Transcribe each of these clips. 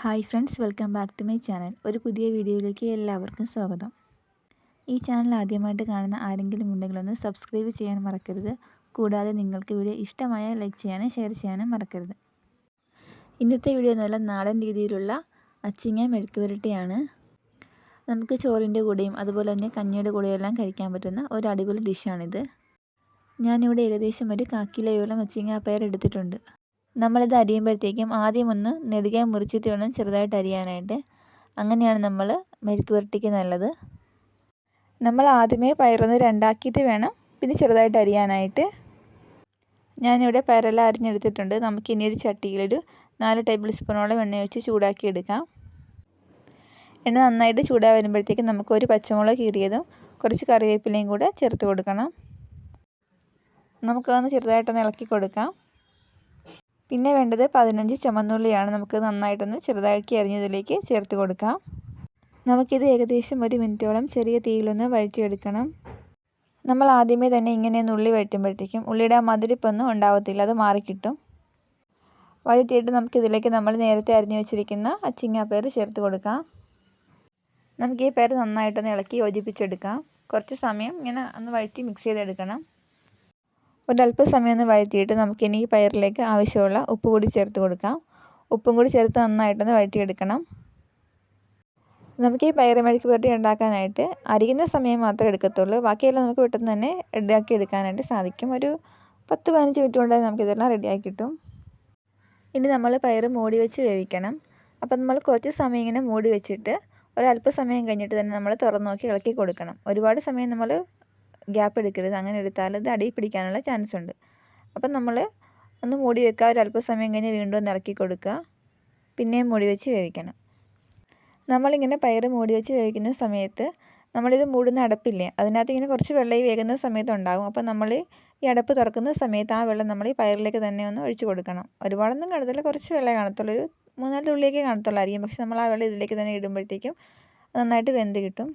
Hi friends, welcome back to my channel. ഒരു പുതിയ വീഡിയോയിലേക്ക് എല്ലാവർക്കും സ്വാഗതം. ഈ ചാനൽ ആദ്യമായിട്ട് കാണുന്ന ആരെങ്കിലും ഉണ്ടെങ്കിൽ ഒന്ന് സബ്സ്ക്രൈബ് ചെയ്യാൻ മറക്കരുത്. കൂടാതെ നിങ്ങൾക്ക് വീഡിയോ ഇഷ്ടമായ ലൈക്ക് ചെയ്യാനും ഷെയർ ചെയ്യാനും മറക്കരുത്. ഇന്നത്തെ വീഡിയോ നല്ല നാടൻ രീതിയിലുള്ള അച്ചിങ്ങ മെഴുക്ക് പുരട്ടിയാണ്. നമുക്ക് ചോറിൻ്റെ കൂടെയും അതുപോലെ തന്നെ കഞ്ഞിയുടെ കൂടെയും എല്ലാം കഴിക്കാൻ പറ്റുന്ന ഒരു അടിപൊളി ഡിഷാണിത്. ഞാനിവിടെ ഏകദേശം ഒരു 1/4 കിലോയോളം അച്ചിങ്ങ പയർ എടുത്തിട്ടുണ്ട്. നമ്മളിത് അരിയുമ്പോഴത്തേക്കും ആദ്യം ഒന്ന് നെടുകെ മുറിച്ചിട്ട് വേണം ചെറുതായിട്ട് അരിയാനായിട്ട്. അങ്ങനെയാണ് നമ്മൾ മെഴുക്ക് പുരട്ടിക്ക് നല്ലത്. നമ്മൾ ആദ്യമേ പയറൊന്ന് രണ്ടാക്കിയിട്ട് വേണം പിന്നെ ചെറുതായിട്ട് അരിയാനായിട്ട്. ഞാനിവിടെ പയറെല്ലാം അരിഞ്ഞെടുത്തിട്ടുണ്ട്. നമുക്കിനി ഒരു ചട്ടിയിലൊരു 4 ടേബിൾ സ്പൂണോളം എണ്ണ ഒഴിച്ച് ചൂടാക്കി എടുക്കാം. എണ്ണ നന്നായിട്ട് ചൂടായി വരുമ്പോഴത്തേക്കും നമുക്ക് ഒരു പച്ചമുളക് കീറിയതും കുറച്ച് കറിവേപ്പിലയും കൂടെ ചേർത്ത് കൊടുക്കണം. നമുക്കതൊന്ന് ചെറുതായിട്ടൊന്ന് ഇളക്കി കൊടുക്കാം. പിന്നെ വേണ്ടത് 15 ചുവന്നുള്ളിയാണ്. നമുക്ക് നന്നായിട്ടൊന്ന് ചെറുതാക്കി അരിഞ്ഞതിലേക്ക് ചേർത്ത് കൊടുക്കാം. നമുക്കിത് ഏകദേശം 1 മിനിറ്റോളം ചെറിയ തീയിലൊന്ന് വഴറ്റിയെടുക്കണം. നമ്മൾ ആദ്യമേ തന്നെ ഇങ്ങനെയൊന്ന് ഉള്ളി വഴറ്റുമ്പോഴത്തേക്കും ഉള്ളിയുടെ ആ മധുരിപ്പൊന്നും ഉണ്ടാവത്തില്ല, അത് മാറിക്കിട്ടും. വഴറ്റിയിട്ട് നമുക്കിതിലേക്ക് നമ്മൾ നേരത്തെ അരിഞ്ഞു വെച്ചിരിക്കുന്ന അച്ചിങ്ങാപ്പയർ ചേർത്ത് കൊടുക്കാം. നമുക്ക് ഈ പയർ നന്നായിട്ടൊന്ന് ഇളക്കി യോജിപ്പിച്ചെടുക്കാം. കുറച്ച് സമയം ഇങ്ങനെ ഒന്ന് വഴറ്റി മിക്സ് ചെയ്തെടുക്കണം. ഒരല്പസമയം ഒന്ന് വഴറ്റിയിട്ട് നമുക്കിനി ഈ പയറിലേക്ക് ആവശ്യമുള്ള ഉപ്പ് കൂടി ചേർത്ത് കൊടുക്കാം. ഉപ്പും കൂടി ചേർത്ത് നന്നായിട്ടൊന്ന് വഴറ്റിയെടുക്കണം. നമുക്ക് ഈ പയർ മെഴുക്ക് പുരട്ടി ഉണ്ടാക്കാനായിട്ട് അരിയുന്ന സമയം മാത്രമേ എടുക്കത്തുള്ളൂ. ബാക്കിയെല്ലാം നമുക്ക് പെട്ടെന്ന് തന്നെ റെഡിയാക്കി എടുക്കാനായിട്ട് സാധിക്കും. ഒരു 10-15 മിനിറ്റ് കൊണ്ട് നമുക്കിതെല്ലാം റെഡിയാക്കി കിട്ടും. ഇനി നമ്മൾ പയർ മൂടി വെച്ച് വേവിക്കണം. അപ്പം നമ്മൾ കുറച്ച് സമയം ഇങ്ങനെ മൂടി വെച്ചിട്ട് ഒരല്പസമയം കഴിഞ്ഞിട്ട് തന്നെ നമ്മൾ തുറന്ന് നോക്കി ഇളക്കി കൊടുക്കണം. ഒരുപാട് സമയം നമ്മൾ ഗ്യാപ്പ് എടുക്കരുത്. അങ്ങനെ എടുത്താൽ ഇത് അടിയിൽ പിടിക്കാനുള്ള ചാൻസ് ഉണ്ട്. അപ്പം നമ്മൾ ഒന്ന് മൂടി വെക്കുക. ഒരല്പസമയം കഴിഞ്ഞ് വീണ്ടും ഒന്ന് ഇളക്കി കൊടുക്കുക. പിന്നെയും മൂടി വെച്ച് വേവിക്കണം. നമ്മളിങ്ങനെ പയർ മൂടി വെച്ച് വേവിക്കുന്ന സമയത്ത് നമ്മളിത് മൂടുന്ന അടപ്പില്ലേ, അതിനകത്ത് ഇങ്ങനെ കുറച്ച് വെള്ളം ഈ വേകുന്ന സമയത്ത് ഉണ്ടാകും. അപ്പം നമ്മൾ ഈ അടപ്പ് തുറക്കുന്ന സമയത്ത് ആ വെള്ളം നമ്മൾ ഈ പയറിലേക്ക് തന്നെ ഒന്ന് ഒഴിച്ച് കൊടുക്കണം. ഒരുപാടൊന്നും കാണത്തില്ല, കുറച്ച് വെള്ളമേ കാണത്തുള്ളൂ. ഒരു 3-4 തുള്ളിയൊക്കെ കാണത്തുള്ളായിരിക്കും. പക്ഷെ നമ്മൾ ആ വെള്ളം ഇതിലേക്ക് തന്നെ ഇടുമ്പോഴത്തേക്കും നന്നായിട്ട് വെന്ത് കിട്ടും.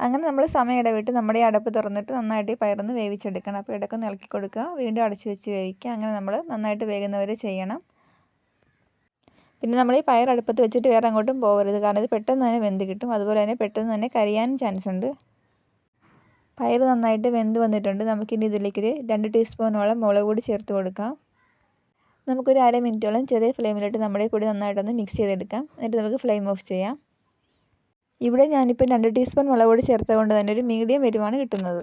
അങ്ങനെ നമ്മൾ സമയം ഇടവിട്ട് നമ്മുടെ ഈ അടപ്പ് തുറന്നിട്ട് നന്നായിട്ട് ഈ പയറൊന്ന് വേവിച്ചെടുക്കണം. അപ്പോൾ ഇടയ്ക്കൊന്ന് ഇളക്കി കൊടുക്കുക, വീണ്ടും അടച്ച് വെച്ച് വേവിക്കുക. അങ്ങനെ നമ്മൾ നന്നായിട്ട് വേകുന്നവരെ ചെയ്യണം. പിന്നെ നമ്മൾ ഈ പയർ അടുപ്പത്ത് വെച്ചിട്ട് വേറെ അങ്ങോട്ടും പോകരുത്, കാരണം ഇത് പെട്ടെന്ന് തന്നെ വെന്ത് കിട്ടും. അതുപോലെ തന്നെ പെട്ടെന്ന് തന്നെ കരിയാനും ചാൻസ് ഉണ്ട്. പയർ നന്നായിട്ട് വെന്ത് വന്നിട്ടുണ്ട്. നമുക്കിനി ഇതിലേക്കൊരു 2 ടീസ്പൂണോളം മുളക് പൊടി ചേർത്ത് കൊടുക്കാം. നമുക്കൊരു 1/2 മിനിറ്റോളം ചെറിയ ഫ്ലെയിമിലിട്ട് നമ്മുടെ പൊടി നന്നായിട്ടൊന്ന് മിക്സ് ചെയ്തെടുക്കാം. എന്നിട്ട് നമുക്ക് ഫ്ലെയിം ഓഫ് ചെയ്യാം. ഇവിടെ ഞാനിപ്പോൾ 2 ടീസ്പൂൺ മുളക് പൊടി ചേർത്തത് കൊണ്ട് തന്നെ ഒരു മീഡിയം എരിവാണ് കിട്ടുന്നത്.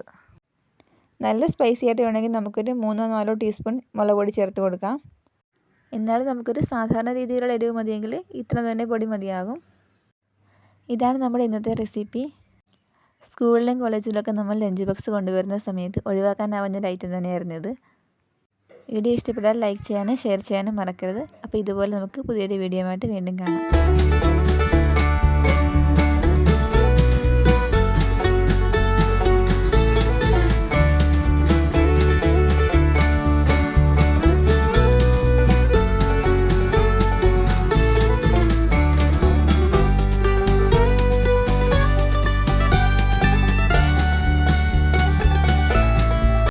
നല്ല സ്പൈസി ആയിട്ട് വേണമെങ്കിൽ നമുക്കൊരു 3-4 ടീസ്പൂൺ മുളക് പൊടി ചേർത്ത് കൊടുക്കാം. എന്നാലും നമുക്കൊരു സാധാരണ രീതിയിലുള്ള എരിവ് മതിയെങ്കിൽ ഇത്ര തന്നെ പൊടി മതിയാകും. ഇതാണ് നമ്മുടെ ഇന്നത്തെ റെസിപ്പി. സ്കൂളിലും കോളേജിലൊക്കെ നമ്മൾ ലഞ്ച് ബോക്സ് കൊണ്ടുവരുന്ന സമയത്ത് ഒഴിവാക്കാനാവുന്ന ഒരു ഐറ്റം തന്നെയായിരുന്നു ഇത്. വീഡിയോ ഇഷ്ടപ്പെട്ടാൽ ലൈക്ക് ചെയ്യാനും ഷെയർ ചെയ്യാനും മറക്കരുത്. അപ്പോൾ ഇതുപോലെ നമുക്ക് പുതിയൊരു വീഡിയോ ആയിട്ട് വീണ്ടും കാണാം.